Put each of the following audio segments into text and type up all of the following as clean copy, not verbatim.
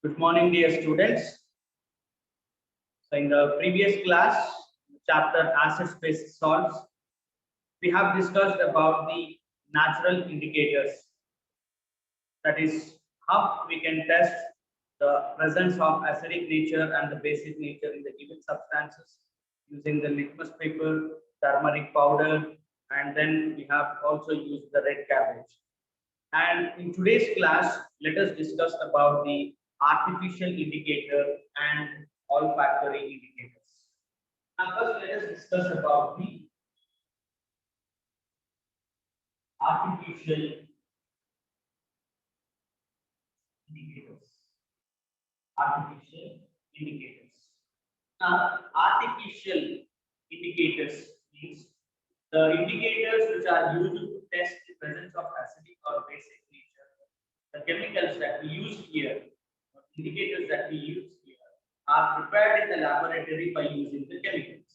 Good morning, dear students. So, in the previous class, chapter Acid Space Salts, we have discussed about the natural indicators. That is, how we can test the presence of acidic nature and the basic nature in the given substances using the litmus paper, turmeric powder, and then we have also used the red cabbage. And in today's class, let us discuss about the artificial indicator and olfactory indicators. Now, first, let us discuss about the artificial indicators. Artificial indicators. Now, artificial indicators means the indicators which are used to test the presence of acidic or basic nature. The chemicals that we use here, or indicators that we use here, are prepared in the laboratory by using the chemicals.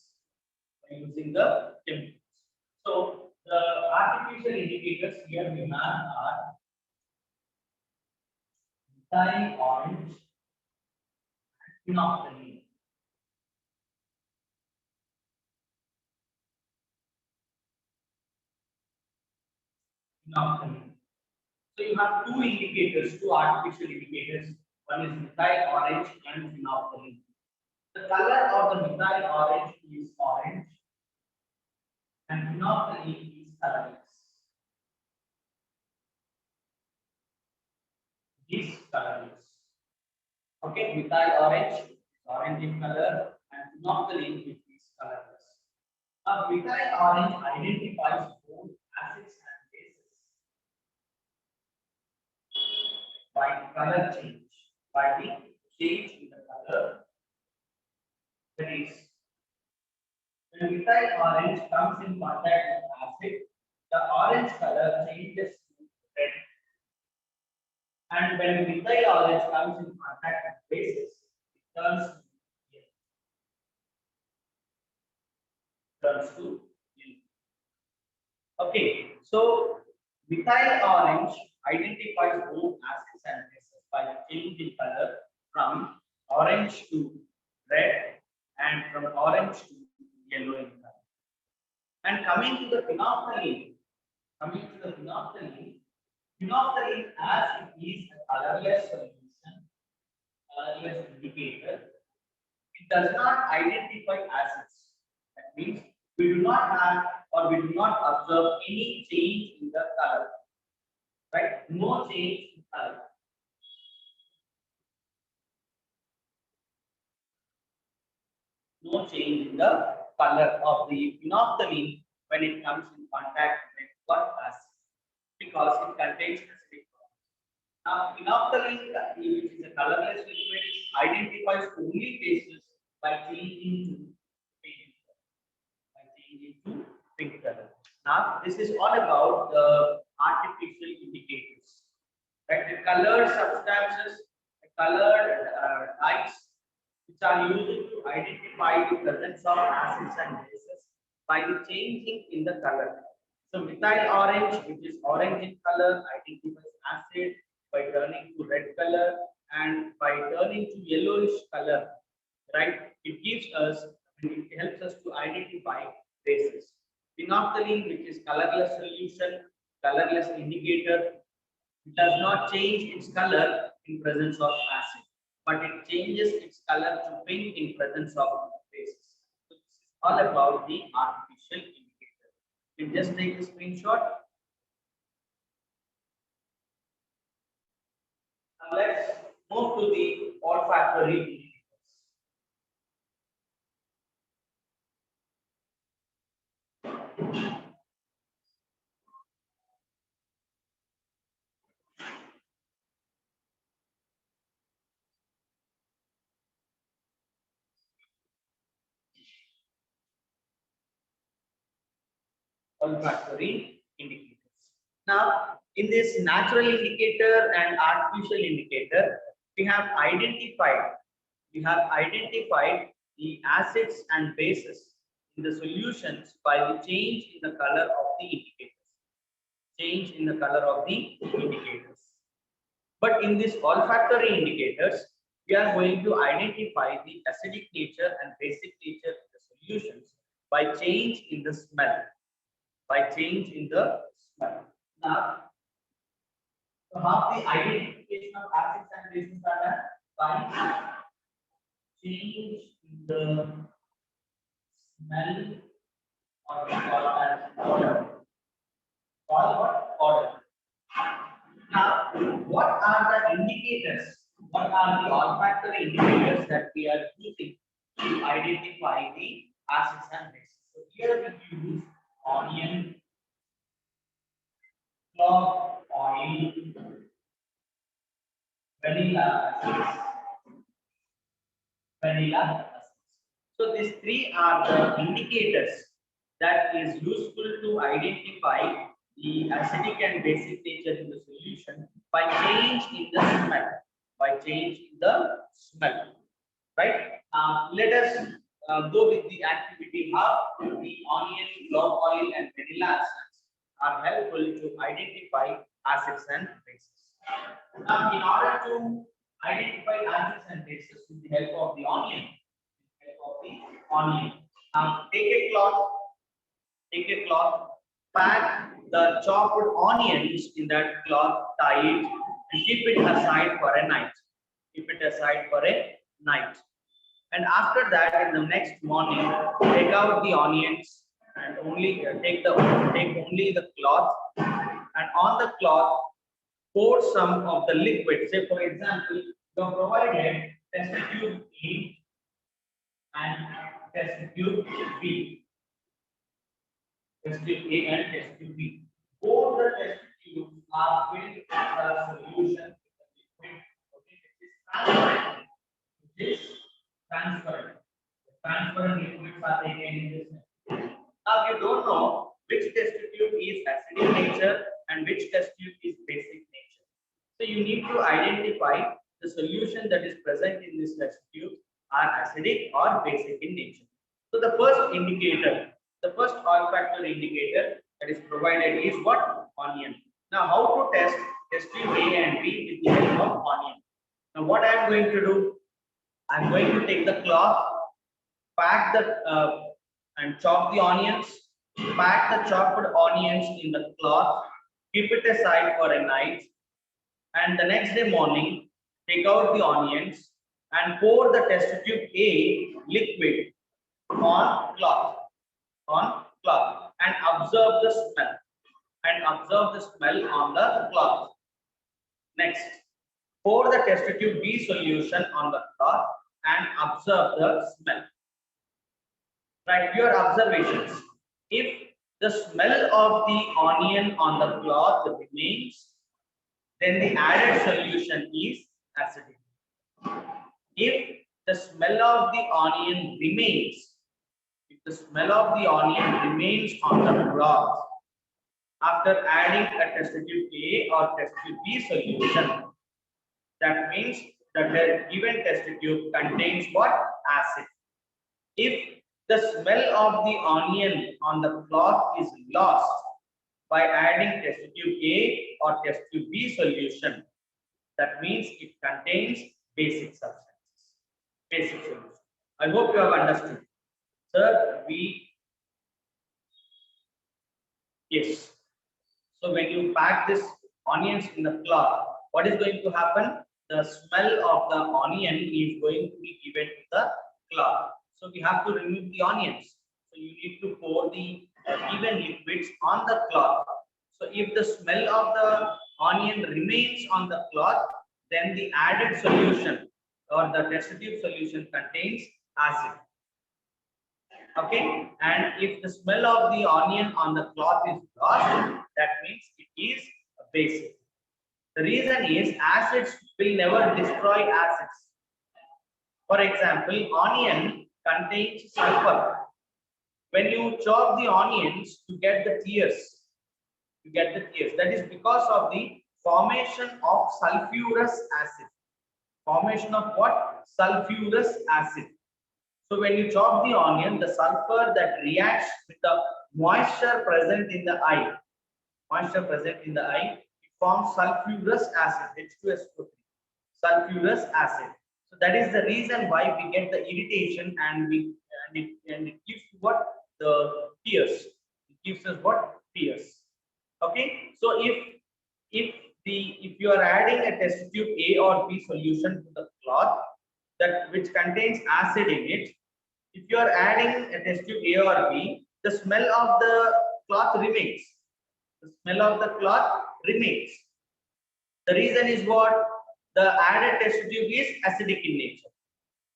So, the artificial indicators here we have are methyl orange and phenolphthalein. Phenolphthalein. So you have two indicators, two artificial indicators. One is methyl orange and phenolphthalein. The color of the methyl orange is orange and phenolphthalein is colorless. Is colorless. Okay, methyl orange is orange in color and phenolphthalein is colorless. Now, methyl orange identifies both acids and bases by color change, by the change in the color. That is, when methyl orange comes in contact with acid, the orange color changes to red. And when methyl orange comes in contact with bases, it turns to yellow. Okay, so methyl orange identifies both acids and bases by the change in color from orange to red and from orange to yellow in color. And coming to the phenolphthalein, phenolphthalein as it is a colorless solution, colorless indicator, it does not identify acids. That means we do not have or we do not observe any change in the color. Right? No change in color. No change in the color of the phenolphthalein when it comes in contact with what acid, because it contains acidic compounds. Now, phenolphthalein, which is a colorless liquid, identifies only bases by changing to pink color. By changing to pink color. Now, this is all about the artificial indicators. Right? The colored substances, the colored dyes, which are used to identify the presence of acids and bases by the changing in the color. So methyl orange, which is orange in color, identifies acid by turning to red color and by turning to yellowish color. Right? It gives us, it helps us to identify bases. Phenolphthalein, which is colorless solution, colorless indicator, it does not change its color in presence of acid, but it changes its color to pink in presence of bases. So this is all about the artificial indicator. You can just take a screenshot. Now let's move to the olfactory indicators. Olfactory indicators. Now, in this natural indicator and artificial indicator, we have identified the acids and bases in the solutions by the change in the color of the indicators. Change in the color of the indicators. But in these olfactory indicators, we are going to identify the acidic nature and basic nature of the solutions by change in the smell. By change in the smell. Now, so how the identification of acids and bases are done? By change in the smell or we call as odor. Call what? Odor. Now, what are the indicators? What are the olfactory indicators that we are using to identify the acids and bases? So here we use onion, clove oil, vanilla acids, vanilla acids. So these three are the indicators that is useful to identify the acidic and basic nature in the solution by change in the smell. By change in the smell, right? Let us go with the activity how the onion, clove oil, and vanilla acids are helpful to identify acids and bases. Now, in order to identify acids and bases with the help of the onion, take a cloth, pack the chopped onions in that cloth, tie it, and keep it aside for a night. Keep it aside for a night. And after that, in the next morning, take out the onions and only take only the cloth, and on the cloth pour some of the liquid. Say for example, you have provided test tube A and test tube B. Test tube A and test tube B. Both the test tubes are filled with the solution with the liquid. Okay, it is transparent. The transparent liquids are taken in this. Now you don't know which test tube is acidic nature and which test tube is basic nature. So you need to identify the solution that is present in this test tube are acidic or basic in nature. So the first indicator, the first olfactory indicator that is provided is what? Onion. Now how to test test tube A and B with the help of onion? Now what I am going to do? I am going to take the cloth, pack the and chop the onions, pack the chopped onions in the cloth, keep it aside for a night, and the next day morning, take out the onions and pour the test tube A liquid on cloth, and observe the smell, on the cloth. Next, pour the test tube B solution on the cloth and observe the smell. Write your observations. If the smell of the onion on the cloth remains, then the added solution is acidic. If the smell of the onion remains, on the cloth after adding a test tube A or test tube B solution, that means that the given test tube contains what? Acid. If the smell of the onion on the cloth is lost by adding test tube A or test tube B solution, that means it contains basic substances, basic solution. I hope you have understood. Sir, yes. So when you pack this onions in the cloth, what is going to happen? The smell of the onion is going to be given to the cloth. So we have to remove the onions. So you need to pour the given liquids on the cloth. So if the smell of the onion remains on the cloth, then the added solution or the test tube solution contains acid. Okay, and if the smell of the onion on the cloth is lost, that means it is basic. The reason is acids will never destroy acids. For example, onion contains sulfur. When you chop the onions, you get the tears. That is because of the formation of sulfurous acid. Formation of what? Sulfurous acid. So when you chop the onion, the sulfur that reacts with the moisture present in the eye, it forms sulfurous acid, H2SO3, sulfurous acid. So that is the reason why we get the irritation, and it gives what the tears. It gives us what tears. Okay, so if if you are adding a test tube A or B solution to the cloth that which contains acid in it, if you are adding a test tube A or B, the smell of the cloth remains. The smell of the cloth remains. The reason is what? The added test tube is acidic in nature.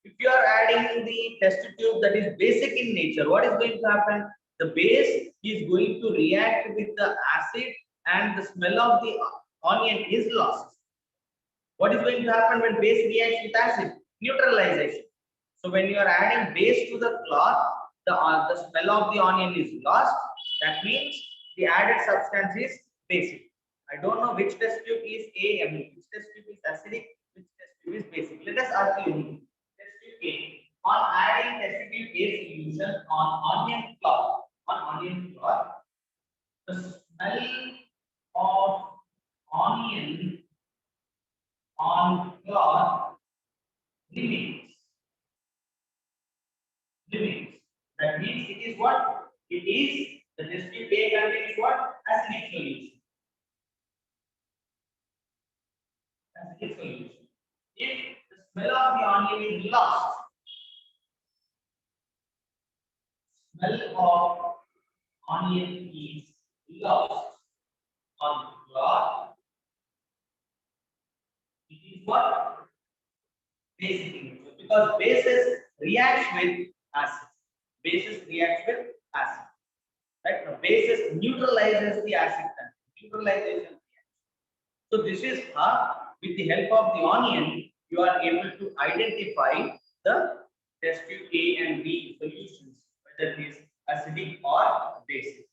If you are adding the test tube that is basic in nature, what is going to happen? The base is going to react with the acid and the smell of the onion is lost. What is going to happen when base reacts with acid? Neutralization. So when you are adding base to the cloth, the smell of the onion is lost. That means the added substance is basic. I don't know which test tube is A, I mean, which test tube is acidic, which test tube is basic. Let us assume test tube A. On adding test tube A solution on onion cloth, the smell of onion on cloth remains. Remains. That means it is what? It is the test tube A contains what? Acidic solution. Acidic solution. If the smell of the onion is lost, smell of onion is lost on cloth, it is what? Basic in nature. Because bases reacts with acid. Bases reacts with acid. Right? The bases neutralizes the acid content. Neutralization. So this is how, with the help of the onion, you are able to identify the test tube A and B solutions, whether it is acidic or basic.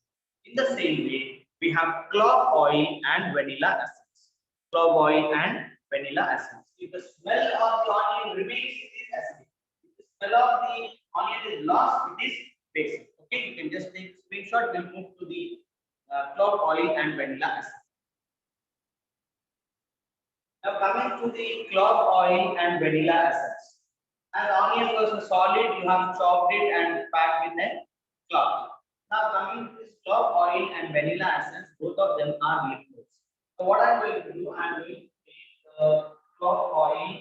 In the same way, we have clove oil and vanilla essence. Clove oil and vanilla essence. If the smell of the onion remains, it is acidic. If the smell of the onion is lost, it is basic. Okay, you can just take a screenshot. We'll move to the clove oil and vanilla essence. Now coming to the clove oil and vanilla essence. As onion was a solid, you have chopped it and packed with a cloth. Now coming to this clove oil and vanilla essence, both of them are liquids. So what I'm going to do, I'm going to take the clove oil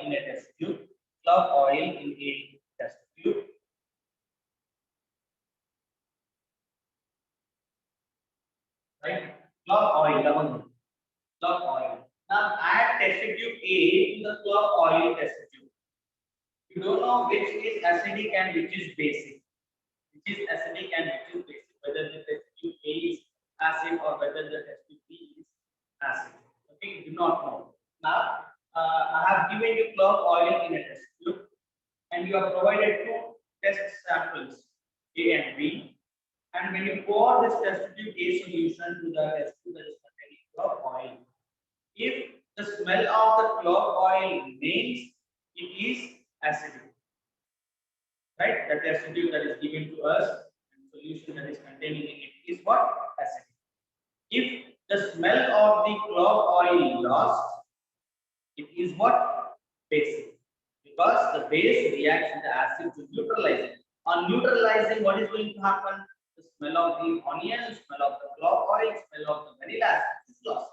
in a test tube, clove oil in a test tube. Right? Clove oil, clove oil. Now add test tube A to the clove oil test tube. You don't know which is acidic and which is basic. Which is acidic and which is basic. Whether the test tube A is acid or whether the test tube B is acid. Okay, you do not know. Now, I have given you clove oil in a test tube, and you have provided two test samples A and B. And when you pour this test tube A solution to the test tube that is containing clove oil, if the smell of the clove oil remains, it is acidic. Right? The test tube that is given to us and solution that is containing it is what? Acidic. If the smell of the clove oil lost, it is what? Basic. Because the base reacts with the acid to neutralize it. On neutralizing, what is going to happen? The smell of the onion, smell of the clove oil, smell of the vanilla acid is lost.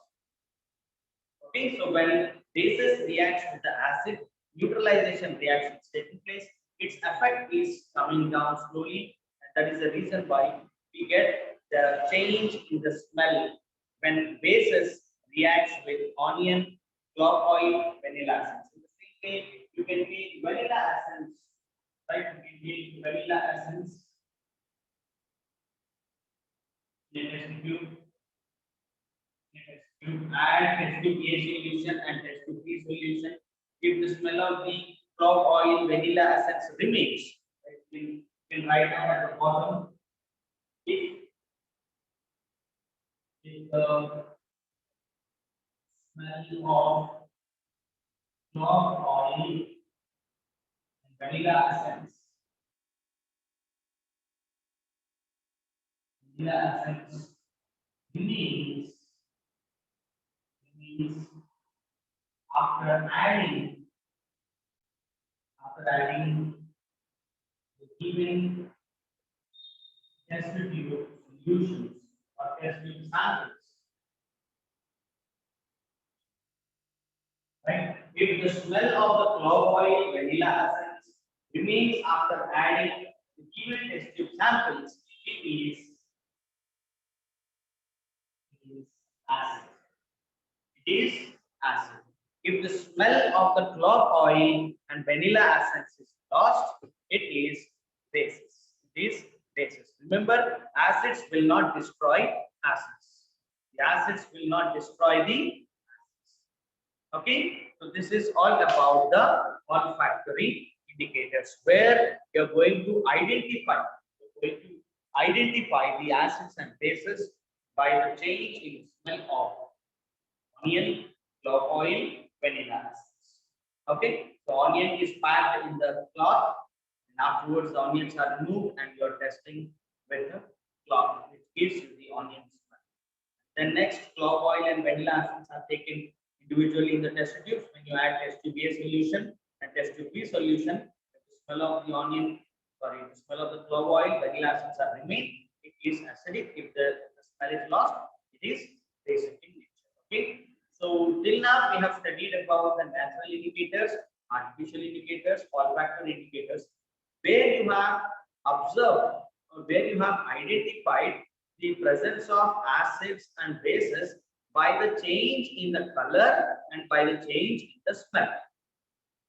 Okay, so when bases reacts with the acid, neutralization reaction is taking place. Its effect is coming down slowly, and that is the reason why we get the change in the smell when bases reacts with onion, clove oil, vanilla essence. In the same way, you can take vanilla essence, right? You can take vanilla essence in a test tube. You add test tube A solution and test tube B solution. If the smell of the clove oil, vanilla essence remains, right, we'll write down at the bottom. If the smell of clove oil and vanilla essence remains, after adding the given test tube solutions or test tube samples, right? If the smell of the clove oil vanilla essence remains after adding the given test tube samples, it is acid. It is acid. If the smell of the clove oil and vanilla essence is lost, it is basis. It is basis. Remember, acids will not destroy acids. The acids will not destroy the acids. Okay, so this is all about the olfactory indicators, where you're going to identify the acids and bases by the change in smell of onion, clove oil, vanilla essence. Okay, so onion is packed in the cloth, and afterwards the onions are removed, and you're testing with the cloth, which gives you the onion smell. Then next, clove oil and vanilla essence are taken individually in the test tubes. When you add test tube A solution and test tube B solution, the smell of the the smell of the clove oil, vanilla essence are remain. It is acidic. If the smell is lost, it is basic in nature. Okay. So till now we have studied about the natural indicators, artificial indicators, olfactory indicators, where you have observed or where you have identified the presence of acids and bases by the change in the color and by the change in the smell,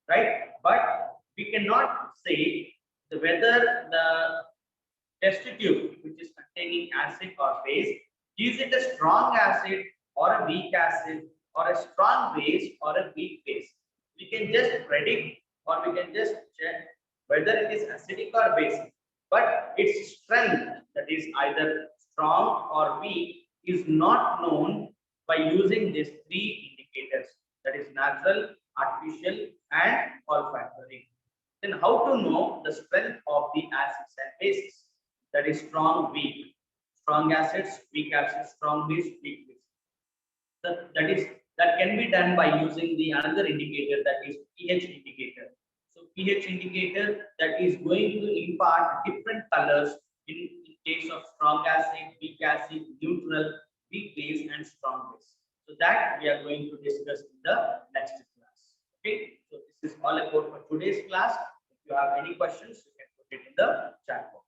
right? But we cannot say whether the test tube which is containing acid or base, is it a strong acid or a weak acid or a strong base or a weak base. We can just predict or we can just check whether it is acidic or basic, but its strength, that is either strong or weak, is not known by using these three indicators, that is natural, artificial and olfactory. Then how to know the strength of the acids and bases, that is strong, weak, strong acids, weak acids, strong base, weak base. That can be done by using the another indicator, that is pH indicator. So pH indicator that is going to impart different colors in case of strong acid, weak acid, neutral, weak base and strong base. So that we are going to discuss in the next class. Okay, so this is all about for today's class. If you have any questions, you can put it in the chat box.